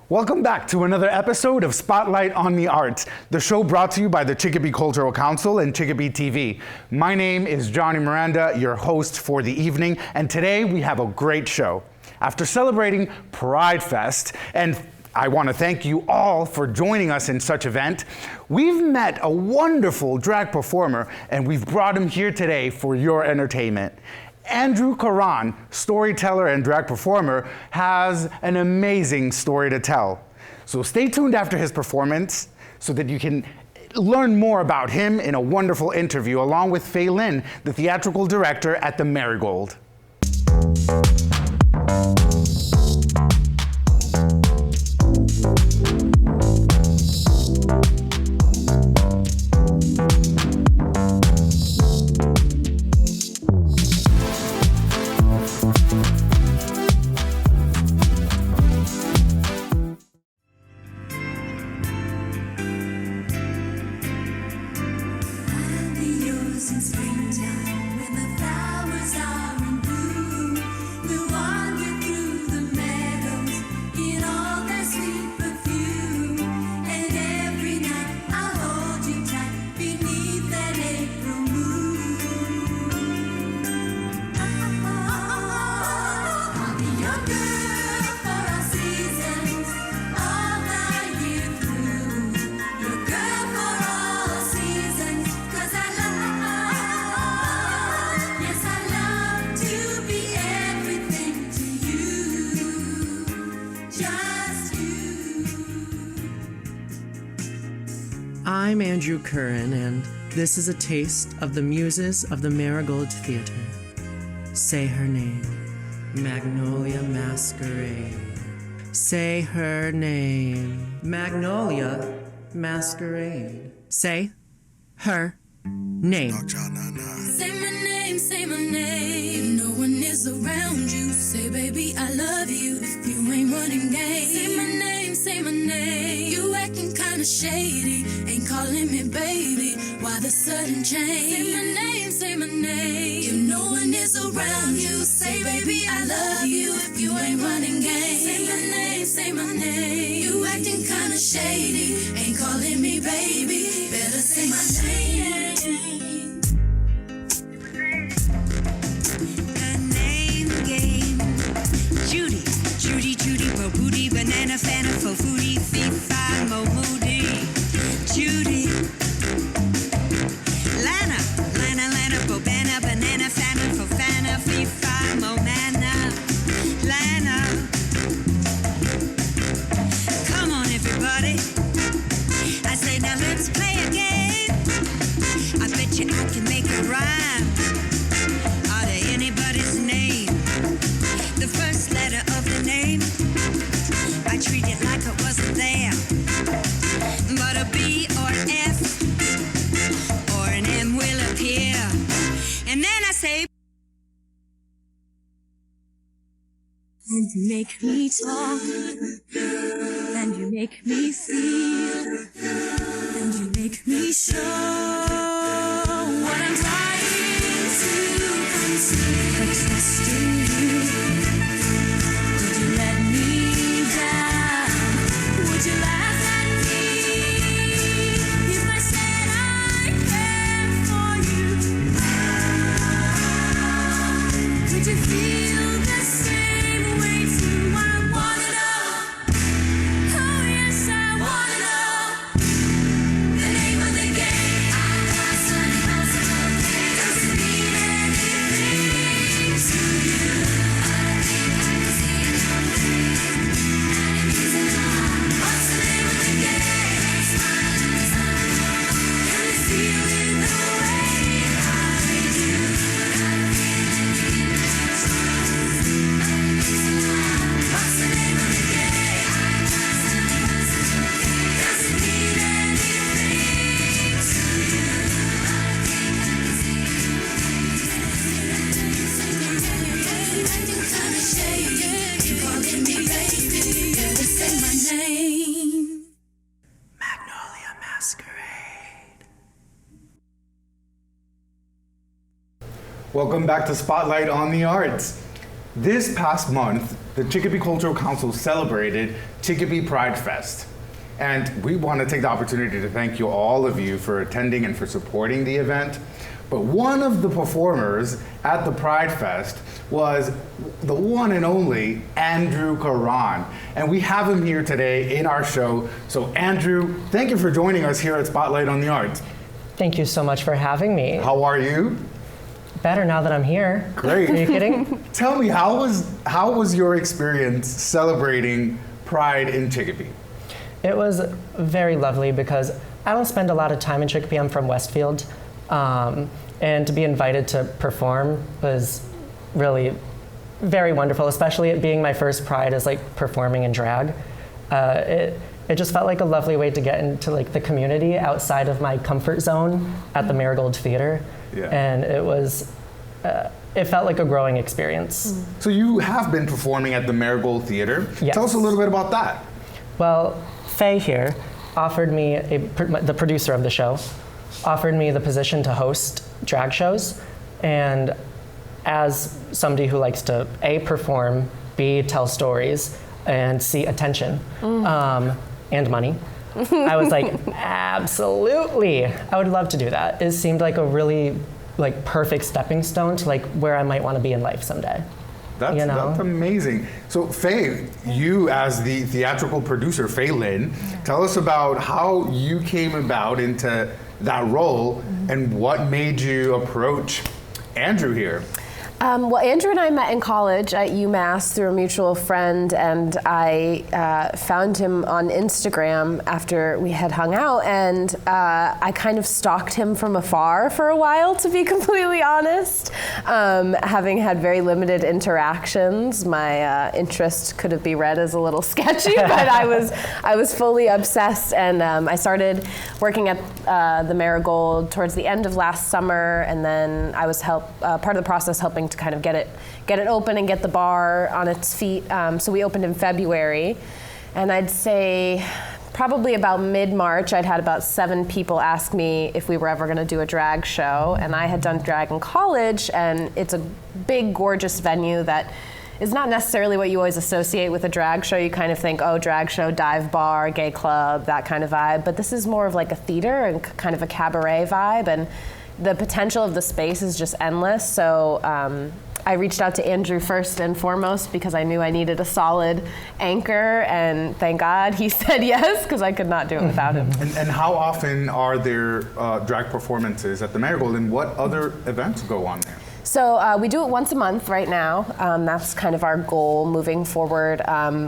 Welcome back to another episode of Spotlight on the Arts, the show brought to you by the Chicopee Cultural Council and Chicopee TV. My name is Johnny Miranda, your host for the evening, and today we have a great show. After celebrating Pride Fest, and I want to thank you all for joining us in such event, we've met a wonderful drag performer, and we've brought him here today for your entertainment. Andrew Karan, storyteller and drag performer, has an amazing story to tell. So stay tuned after his performance so that you can learn more about him in a wonderful interview along with Faye Lynn, the theatrical director at the Marigold. I'm Andrew Curran, and this is a taste of the muses of the Marigold Theater. Say her name, Magnolia Masquerade. Say her name, Magnolia Masquerade. Say her name. Say my name, say my name. If no one is around you, say baby I love you. If you ain't running game, say my name, say my name. You acting kinda shady, ain't calling me baby. Why the sudden change? Say my name, say my name. If no one is around you, say baby I love you. If you ain't running game, say my name, say my name. You acting kinda shady, ain't calling me baby. Better say my name. Judy, bo booty, banana, fana, fo foodie, fee, fi, mo moody. Judy. Lana, bo bana, banana, fana, fo fana, fee, fi, mo mana. Lana. Come on, everybody. I say, now let's play a game. I bet you I can make a rhyme out of anybody's name. The first letter of the name, I treat it like it wasn't there. But a B or F or an M will appear. And then I say, and you make me talk, and you make me feel, and you make me show what I'm trying to conceal. But trust in you. Would you let me down? Would you laugh at me if I said I care for you? Would you feel the same way too? I wanna know. Oh yes, I wanna know the name of the game. I got some impossible things. Doesn't mean anything to you. I think I can see it coming. And it means a lot. What's the name of the game? Smile and smile. Can you feel it the way I do? I feel it deep in my soul. And it means a lot. What's the name of the game? I got some impossible things. Doesn't mean anything to you. I think I can see it coming. Acting kinda shady. You calling me baby. Better say my name. Magnolia Masquerade. Welcome back to Spotlight on the Arts. This past month, the Chicopee Cultural Council celebrated Chicopee Pride Fest. And we want to take the opportunity to thank you, all of you, for attending and for supporting the event. But one of the performers at the Pride Fest was the one and only Andrew Karan. And we have him here today in our show. So Andrew, thank you for joining us here at Spotlight on the Arts. Thank you so much for having me. How are you? Better now that I'm here. Great. Are you kidding? Tell me, how was your experience celebrating Pride in Chicopee? It was very lovely because I don't spend a lot of time in Chicopee. I'm from Westfield. And to be invited to perform was really very wonderful, especially it being my first Pride as like performing in drag. It just felt like a lovely way to get into like the community outside of my comfort zone at the Marigold Theater. Yeah. And it felt like a growing experience. So you have been performing at the Marigold Theater. Yes. Tell us a little bit about that. Well, Faye here offered me, the producer of the show, offered me the position to host drag shows. And as somebody who likes to A, perform, B, tell stories, and C, attention, and money, I was like, absolutely, I would love to do that. It seemed like a really like perfect stepping stone to like where I might want to be in life someday. That's amazing. So Faye, you as the theatrical producer, Faye Lynn, tell us about how you came about into that role and what made you approach Andrew here. Well, Andrew and I met in college at UMass through a mutual friend, and I found him on Instagram after we had hung out, and I kind of stalked him from afar for a while, to be completely honest. Having had very limited interactions, my interest could be read as a little sketchy, but I was fully obsessed, and I started working at the Marigold towards the end of last summer, and then I was part of the process helping to kind of get it open and get the bar on its feet. So we opened in February, and I'd say probably about mid-March, I'd had about 7 people ask me if we were ever going to do a drag show, and I had done drag in college, and it's a big, gorgeous venue that is not necessarily what you always associate with a drag show. You kind of think, oh, drag show, dive bar, gay club, that kind of vibe, but this is more of like a theater and kind of a cabaret vibe, and the potential of the space is just endless. So I reached out to Andrew first and foremost because I knew I needed a solid anchor, and thank God he said yes, because I could not do it without him. And how often are there drag performances at the Marigold, and what other events go on there? So we do it once a month right now. That's kind of our goal moving forward.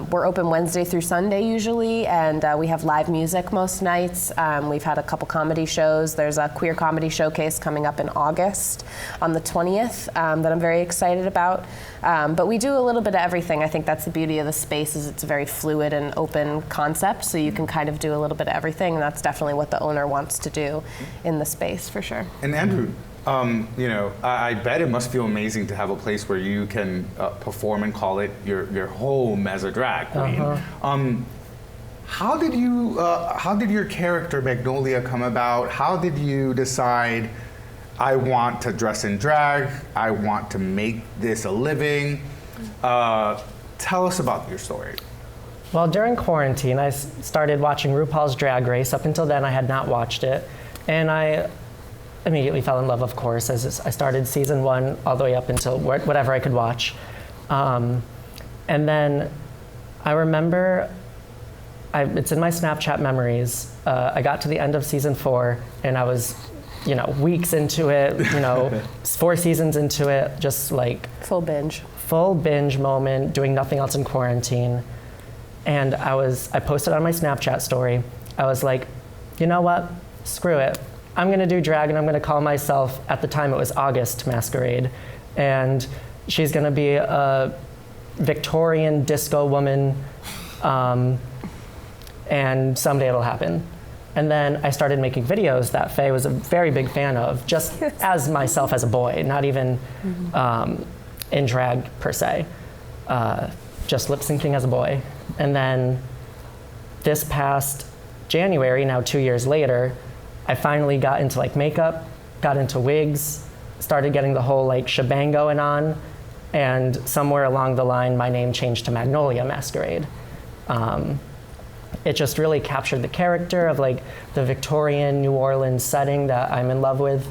We're open Wednesday through Sunday usually, and we have live music most nights. We've had a couple comedy shows. There's a queer comedy showcase coming up in August on the 20th that I'm very excited about. But we do a little bit of everything. I think that's the beauty of the space, is it's a very fluid and open concept, so you can kind of do a little bit of everything, and that's definitely what the owner wants to do in the space for sure. And Andrew, I bet it must feel amazing to have a place where you can perform and call it your home as a drag queen. How did your character Magnolia come about? How did you decide, I want to dress in drag, I want to make this a living? Tell us about your story. Well, during quarantine, I started watching RuPaul's Drag Race. Up until then, I had not watched it, and I immediately fell in love, of course, as I started season 1 all the way up until whatever I could watch. And then I remember, it's in my Snapchat memories, I got to the end of season 4, and I was, weeks into it, 4 seasons into it, just like Full binge moment, doing nothing else in quarantine. And I posted on my Snapchat story, I was like, you know what, screw it. I'm gonna do drag, and I'm gonna call myself, at the time it was August Masquerade, and she's gonna be a Victorian disco woman, and someday it'll happen. And then I started making videos that Faye was a very big fan of, just as myself as a boy, not even in drag per se, just lip syncing as a boy. And then this past January, now 2 years later, I finally got into like makeup, got into wigs, started getting the whole like shebang going on, And somewhere along the line, my name changed to Magnolia Masquerade. It just really captured the character of like the Victorian New Orleans setting that I'm in love with,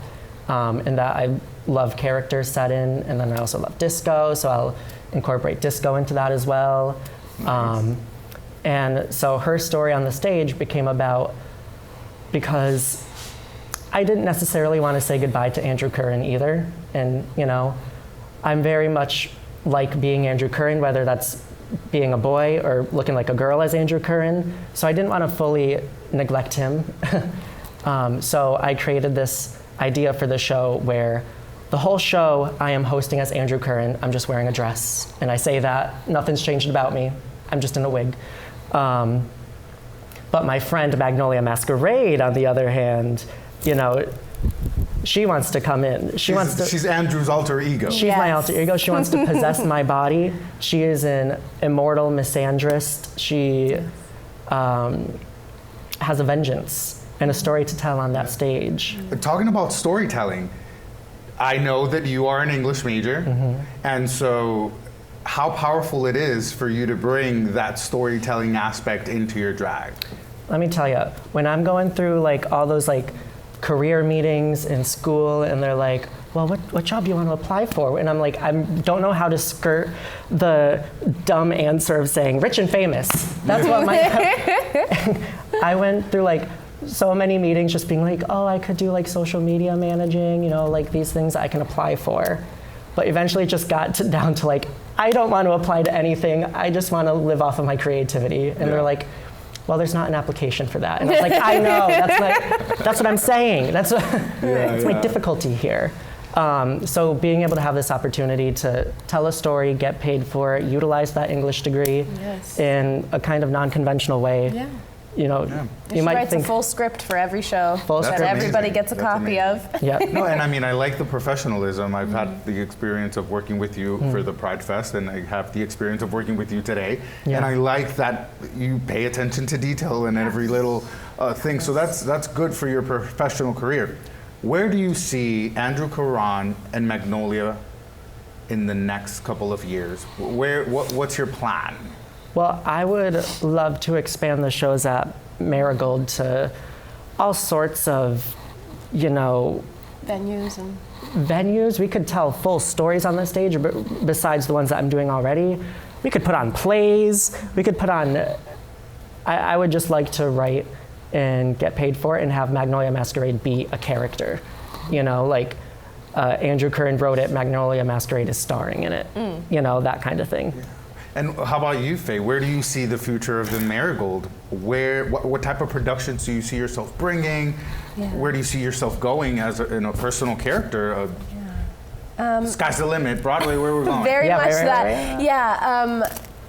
and that I love characters set in. And then I also love disco, so I'll incorporate disco into that as well. Nice. And so her story on the stage became about, because I didn't necessarily want to say goodbye to Andrew Curran either. And, you know, I'm very much like being Andrew Curran, whether that's being a boy or looking like a girl as Andrew Curran. So I didn't want to fully neglect him. So I created this idea for the show where the whole show I am hosting as Andrew Curran. I'm just wearing a dress. And I say that nothing's changed about me. I'm just in a wig. But my friend Magnolia Masquerade, on the other hand, you know, she wants to come in. She's Andrew's alter ego. She's my alter ego. She wants to possess my body. She is an immortal misandrist. She has a vengeance and a story to tell on that stage. Talking about storytelling, I know that you are an English major, and so how powerful it is for you to bring that storytelling aspect into your drag. Let me tell you, when I'm going through like all those like career meetings in school and they're like, well, what job do you want to apply for? And I'm like, I don't know how to skirt the dumb answer of saying rich and famous. That's what my, I went through like so many meetings just being like, oh, I could do like social media managing, you know, like these things I can apply for. But eventually it just got down to like, I don't want to apply to anything. I just want to live off of my creativity. And they're like, well, there's not an application for that. And I was like, I know, that's what I'm saying. That's my difficulty here. So being able to have this opportunity to tell a story, get paid for it, utilize that English degree in a kind of non-conventional way. You know, you might writes think a full script for every show That's that amazing. everybody gets a That's copy amazing. of. yeah. No, and I mean, I like the professionalism. I've had the experience of working with you for the Pride Fest, and I have the experience of working with you today. Yeah. And I like that you pay attention to detail in every little thing. So that's good for your professional career. Where do you see Andrew Curran and Magnolia in the next couple of years? What's your plan? Well, I would love to expand the shows at Marigold to all sorts of, you know, venues. We could tell full stories on the stage, but besides the ones that I'm doing already. We could put on plays. We could put on, I would just like to write and get paid for it and have Magnolia Masquerade be a character. You know, like Andrew Curran wrote it, Magnolia Masquerade is starring in it. You know, that kind of thing. And how about you, Faye? Where do you see the future of the Marigold? What type of productions do you see yourself bringing? Where do you see yourself going as a personal character? Sky's the limit. Broadway, where we're going? Very much that. right. Yeah.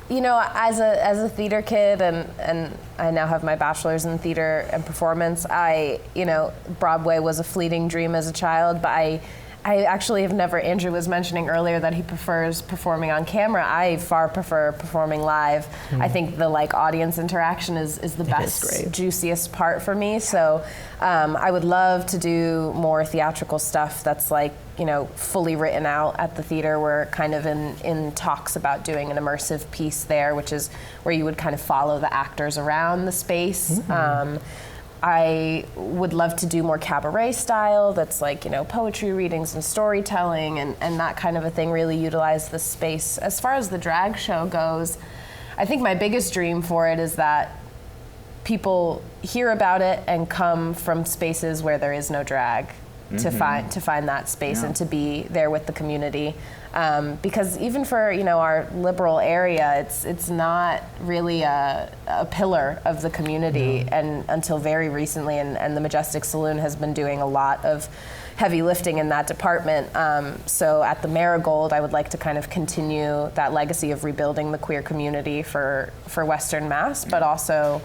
You know, as a theater kid, and I now have my bachelor's in theater and performance. Broadway was a fleeting dream as a child, but I actually have never. Andrew was mentioning earlier that he prefers performing on camera. I far prefer performing live. I think the audience interaction is the best, juiciest part for me. So I would love to do more theatrical stuff that's fully written out at the theater. We're kind of in talks about doing an immersive piece there, which is where you would kind of follow the actors around the space. I would love to do more cabaret style that's poetry readings and storytelling and that kind of a thing, really utilize the space. As far as the drag show goes, I think my biggest dream for it is that people hear about it and come from spaces where there is no drag to find that space and to be there with the community. Because even for our liberal area, it's not really a pillar of the community, and until very recently, and the Majestic Saloon has been doing a lot of heavy lifting in that department. So at the Marigold, I would like to kind of continue that legacy of rebuilding the queer community for Western Mass, but also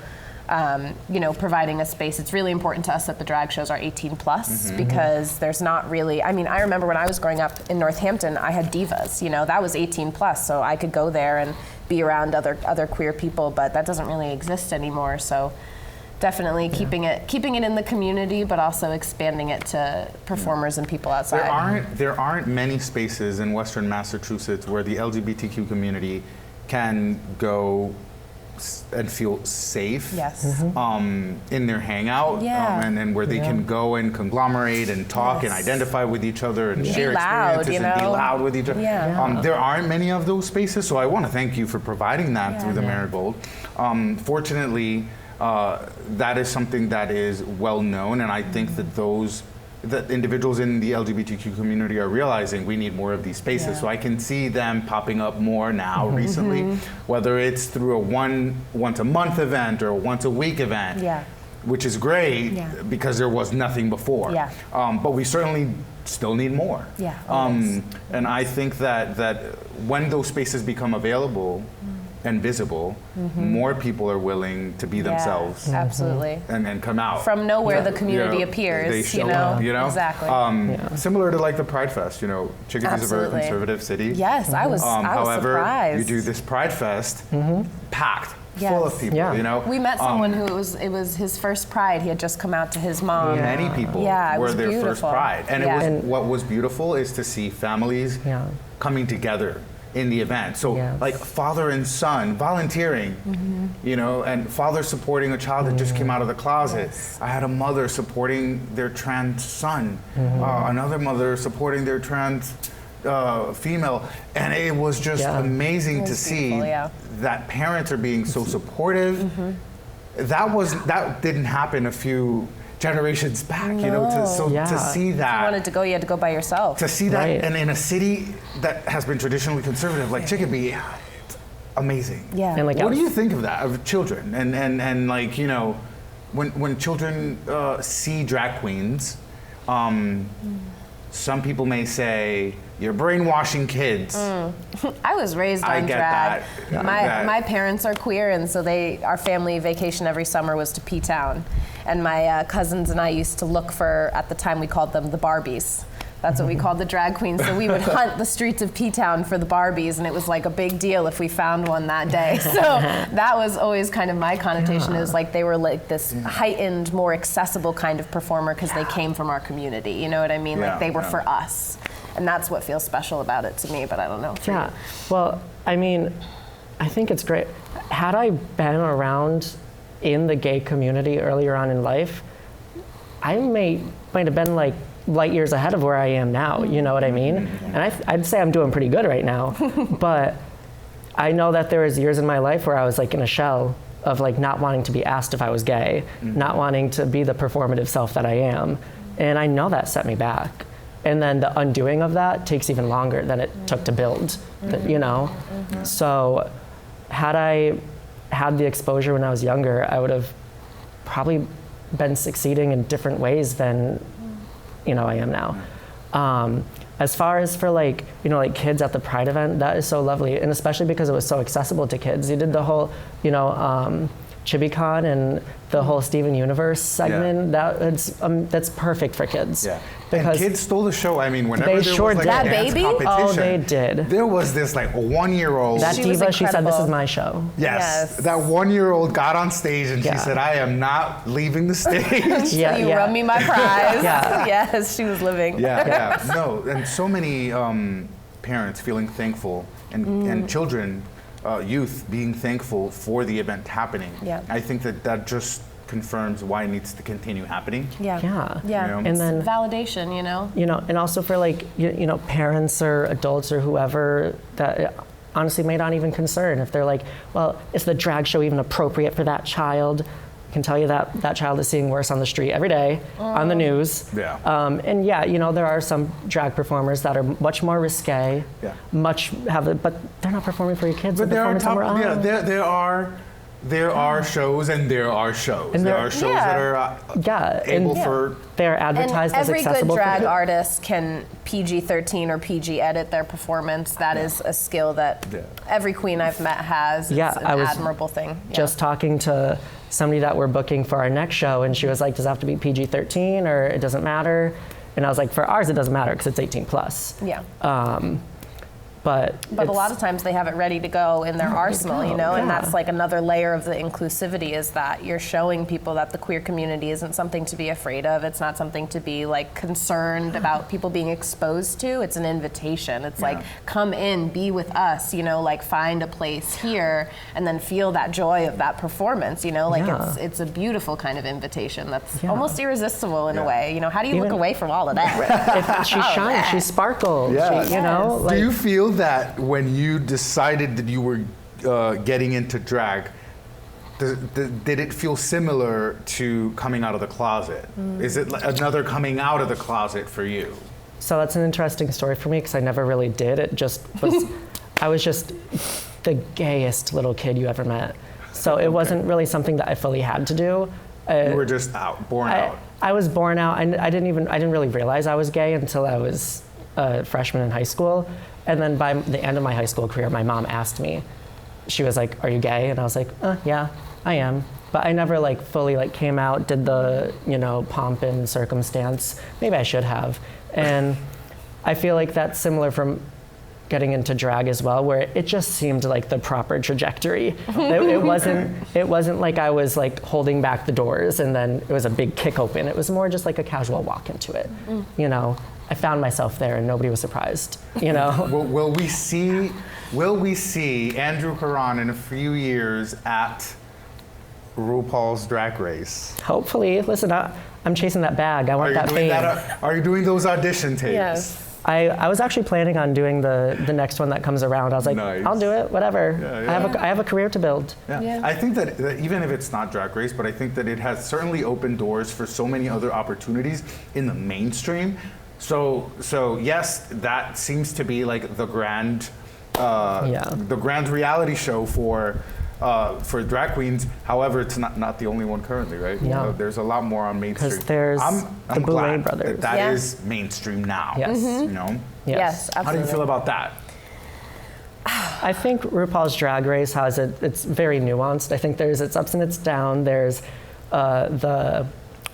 providing a space. It's really important to us that the drag shows are 18 plus because there's not really, I remember when I was growing up in Northampton, I had divas, that was 18 plus, so I could go there and be around other queer people, but that doesn't really exist anymore. So definitely keeping it in the community, but also expanding it to performers and people outside. There aren't many spaces in Western Massachusetts where the LGBTQ community can go and feel safe. Yes. In their hangout, Yeah. and where they can go and conglomerate and talk and Yes. identify with each other and share loud, experiences you and be know? loud with each other. Yeah. There aren't many of those spaces, so I want to thank you for providing that through the Marigold. Fortunately, that is something that is well known, and I think that individuals in the LGBTQ community are realizing we need more of these spaces. So I can see them popping up more now recently, whether it's through a once a month event or a once a week event, which is great because there was nothing before. Yeah. But we certainly still need more. Yeah, always. And I think that when those spaces become available and visible, more people are willing to be themselves Absolutely. and come out. From nowhere, the community You know, appears. They show you know, up, you know? Exactly. Similar to like the Pride Fest, you know, Chicopee is a very Absolutely. conservative city. Yes, I was However, surprised. you do this Pride Fest, packed, Yes. full of people, Yeah. you know? We met someone who it was his first Pride. He had just come out to his mom. Many people Yeah, it were was their first beautiful. Pride. And Yeah. it was what was beautiful is to see families coming together in the event. So Yes. like father and son volunteering, you know, and father supporting a child that just came out of the closet. I had a mother supporting their trans son, another mother supporting their trans female, and it was just amazing to see beautiful, that parents are being so supportive. That didn't happen a few generations back, you know, to see If you that. wanted to go, you had to go by yourself. To see that, Right. and in a city that has been traditionally conservative, like Chicopee, it's amazing. Yeah. And like What do you think of that, of children, and like, you know, when children see drag queens, some people may say you're brainwashing kids. I was raised I on get drag. that. My parents are queer, and so our family vacation every summer was to P-Town. And my cousins and I used to look for, at the time we called them the Barbies. That's what we called the drag queens. So we would hunt the streets of P-Town for the Barbies, and it was like a big deal if we found one that day. So that was always kind of my connotation. It was like they were like this heightened, more accessible kind of performer because they came from our community. You know what I mean? Yeah, Like they were yeah. for us. And that's what feels special about it to me, but I don't know. for you. Yeah. Well, I mean, I think it's great. Had I been around in the gay community earlier on in life, I might have been like light years ahead of where I am now. You know what I mean? And I'd say I'm doing pretty good right now. But I know that there was years in my life where I was like in a shell of like not wanting to be asked if I was gay, not wanting to be the performative self that I am. And I know that set me back. And then the undoing of that takes even longer than it took to build, you know? So had I had the exposure when I was younger, I would have probably been succeeding in different ways than, you know, I am now. As far as for like, you know, like kids at the Pride event, that is so lovely. And especially because it was so accessible to kids. You did the whole, you know, ChibiCon and the whole Steven Universe segment. That's perfect for kids. Yeah. Because and kids stole the show. I mean, whenever They there sure was like did. a dance Baby? competition, Oh, they did. There was this like 1-year-old. that She was diva, she said, "This is incredible. my show." Yes, Yes. that 1-year-old got on stage and Yeah. she said, "I am not leaving the stage." Yeah, you yeah. run me my prize. Yeah. Yes, she was living. Yeah. No, and so many parents feeling thankful and children, youth being thankful for the event happening. Yeah. I think that just confirms why it needs to continue happening. Yeah. Yeah. Yeah. You know? And then- validation, you know? You know, and also for like, you know, parents or adults or whoever that honestly may not even concern if they're like, well, is the drag show even appropriate for that child? I can tell you that that child is seeing worse on the street every day on the news. Yeah. And yeah, you know, there are some drag performers that are much more risque, Yeah. but they're not performing for your kids. But they're there are performing somewhere else. there are shows and there are shows. And there there- are shows Yeah. that are Yeah, able and- for. They're And advertised as every good accessible for drag kids. artist can PG-13 or PG edit their performance. That is a skill that Yeah. every queen I've met has. Yeah, It's an I was admirable thing. Yeah. Just talking to somebody that we're booking for our next show, and she was like, does it have to be PG-13 or it doesn't matter? And I was like, for ours, it doesn't matter because it's 18 plus. Yeah. But But a lot of times they have it ready to go in their arsenal, you know, and yeah. that's like another layer of the inclusivity is that you're showing people that the queer community isn't something to be afraid of. It's not something to be like concerned about people being exposed to. It's an invitation. It's like, come in, be with us, you know, like find a place here and then feel that joy of that performance, you know, like Yeah. it's a beautiful kind of invitation that's Yeah. almost irresistible in a way. You know, how do you look Even- away from all of that? if she shines, she sparkles. Yeah. She, you know, Do like you feel that when you decided that you were getting into drag, did it feel similar to coming out of the closet? Is it like another coming out of the closet for you? so that's an interesting story for me because I never really did. It just was. I was just the gayest little kid you ever met. So it wasn't really something that I fully had to do. You were just born out. I was born out, and I didn't really realize I was gay until I was a freshman in high school. And then by the end of my high school career, my mom asked me, she was like, "Are you gay?" And I was like, "Yeah, I am." But I never like fully like came out, did the, you know, pomp and circumstance. Maybe I should have. And I feel like that's similar from getting into drag as well, where it just seemed like the proper trajectory. It wasn't like I was like holding back the doors and then it was a big kick open. It was more just like a casual walk into it. You know, I found myself there and nobody was surprised, you know? Will we see Andrew Karan in a few years at RuPaul's Drag Race? Hopefully. Listen, I'm chasing that bag. I want that fame. Are you doing those audition tapes? Yes. I was actually planning on doing the next one that comes around. I was like, Nice. I'll do it, whatever. Yeah. I have a career to build. Yeah. I think that even if it's not Drag Race, but I think that it has certainly opened doors for so many other opportunities in the mainstream. So yes, that seems to be like the grand reality show for drag queens. However, it's not the only one currently, right? Yeah. You know, there's a lot more on mainstream. 'Cause there's the Boulet glad brothers. that Yeah. is mainstream now. Yes. You know. Yes, How do you absolutely. feel about that? I think RuPaul's Drag Race it's very nuanced. I think there's its ups and its downs. There's the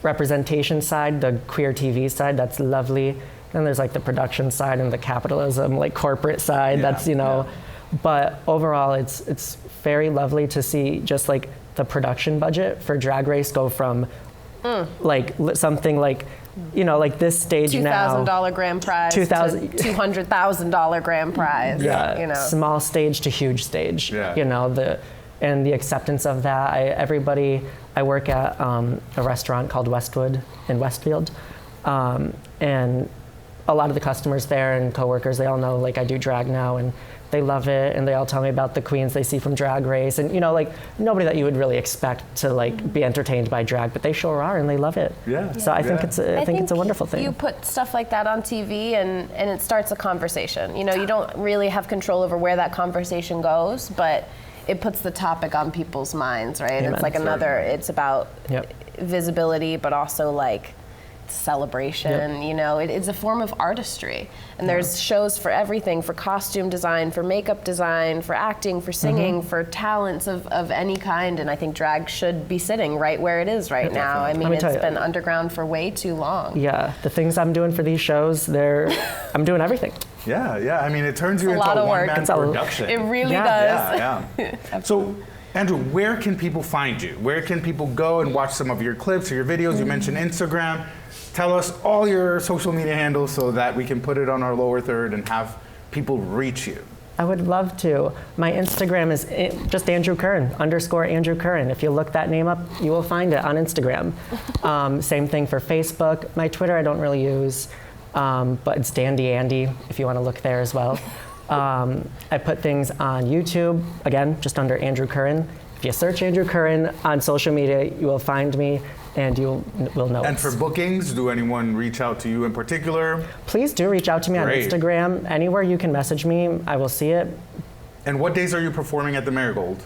representation side, the queer TV side, that's lovely. Then there's like the production side and the capitalism, like corporate side, Yeah, that's, you know. But overall, it's very lovely to see just like the production budget for Drag Race go from like something like, you know, like this stage now. $2,000 grand prize $2,000 to $200,000 grand prize. Yeah, You know. small stage to huge stage. Yeah. You know, the acceptance of that. I work at a restaurant called Westwood in Westfield, and a lot of the customers there and coworkers, they all know like I do drag now, and they love it, and they all tell me about the queens they see from Drag Race, and you know, like nobody that you would really expect to like be entertained by drag, but they sure are, and they love it. Yeah. So I think Yeah. I think it's a wonderful thing. You put stuff like that on TV and it starts a conversation. You know, you don't really have control over where that conversation goes, but it puts the topic on people's minds, right? Amen. It's like it's about Yep. visibility, but also like celebration. You know, it's a form of artistry, and there's shows for everything, for costume design, for makeup design, for acting, for singing, for talents of any kind, and I think drag should be sitting right where it is right now. I mean, Let me it's tell you. been underground for way too long. Yeah, the things I'm doing for these shows, I'm doing everything. Yeah. I mean, it turns you a into lot a of work. one-man It's a- production. It really Yeah. does. Yeah. So, Andrew, where can people find you? Where can people go and watch some of your clips or your videos? You mentioned Instagram. Tell us all your social media handles so that we can put it on our lower third and have people reach you. I would love to. My Instagram is just Andrew Curran, _Andrew Curran. If you look that name up, you will find it on Instagram. Same thing for Facebook. My Twitter I don't really use, but it's Dandy Andy if you want to look there as well. I put things on YouTube, again, just under Andrew Curran. If you search Andrew Curran on social media, you will find me and you will know And us. for bookings, do anyone reach out to you in particular? Please do reach out to me Great. on Instagram. Anywhere you can message me, I will see it. And what days are you performing at the Marigold?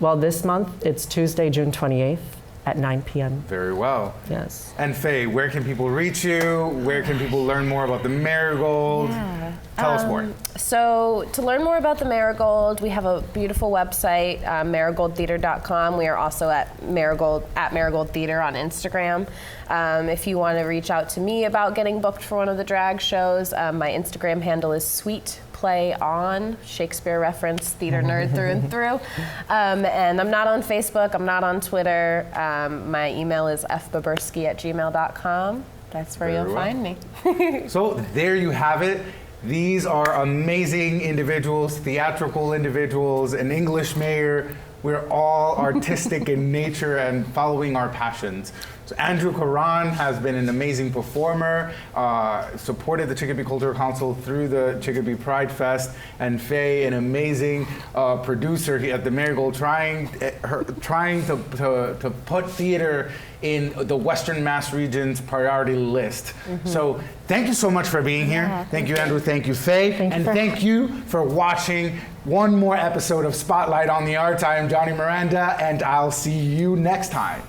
Well, this month, it's Tuesday, June 28th at 9 p.m. Very well. Yes. And Faye, where can people reach you? Where can people learn more about the Marigold? Tell us more. So to learn more about the Marigold, we have a beautiful website, marigoldtheater.com. We are also at Marigold Theater on Instagram. If you want to reach out to me about getting booked for one of the drag shows, my Instagram handle is Sweet play on, Shakespeare reference, theater nerd through and through. And I'm not on Facebook, I'm not on Twitter. My email is fbabursky@gmail.com. That's where Very you'll well. find me. So there you have it. These are amazing individuals, theatrical individuals, an English mayor. We're all artistic in nature and following our passions. So Andrew Karan has been an amazing performer, supported the Chicopee Cultural Council through the Chicopee Pride Fest, and Faye, an amazing producer here at the Marigold, trying to put theater in the Western Mass region's priority list. So thank you so much for being here. Thank you, Andrew. Thank you, Faye. And thank you for watching one more episode of Spotlight on the Arts. I am Johnny Miranda, and I'll see you next time.